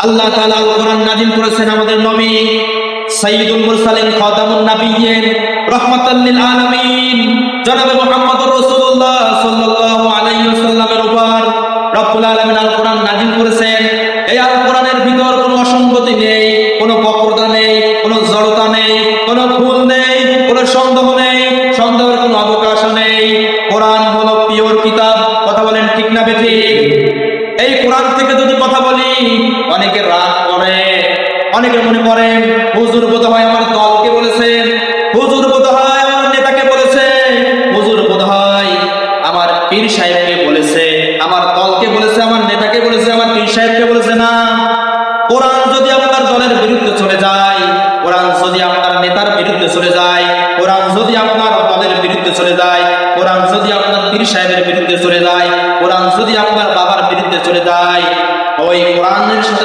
আল্লাহ তাআলা আল কোরআন নাযিল করেছেন আমাদের নবী সাইয়্যিদুল মুরসালিন খাতামুন নাবিয়্যিন রাহমাতাল লিল আলামিন জনাবে মুহাম্মদুর রাসূলুল্লাহ সাল্লাল্লাহু আলাইহি ওয়াসাল্লামের উপর রব্বুল আলামিন আল কোরআন নাযিল করেছেন। এই আল কোরআনের ভিতর কোনো অসঙ্গতি নেই, কোনো বক্রতা নেই, কোনো জড়তা নেই, কোনো ভুল নেই, কোনো সন্দেহ নেই, সন্দেহের কোনো অবকাশ নেই। কোরআন হলো পিওর কিতাব। কথা বলেন ঠিক না বেঠিক? এই কোরআন থেকে যদি কথা বলি অনেকে রাগ করে, অনেকে মনে করে হুজুর বোধহয় আমার দলকে বলেছে, হুজুর বোধহয় আমার নেতাকে বলেছে, হুজুর বোধহয় আমার পীর সাহেবকে বলেছে, আমার দলকে বলেছে, আমার নেতাকে বলেছে, আমার পীর সাহেবকে বলেছে। না, কোরআন যদি আপনার দলের বিরুদ্ধে চলে যায়, কোরআন যদি আপনার নেতার বিরুদ্ধে চলে যায়, কোরআন যদি আপনার দলের বিরুদ্ধে চলে যায়, কোরআন যদি আপনার পীর সাহেবের বিরুদ্ধে চলে যায়, কোরআন যদি আপনার বাবার বিরুদ্ধে চলে যায়, ওই কোরআনের সাথে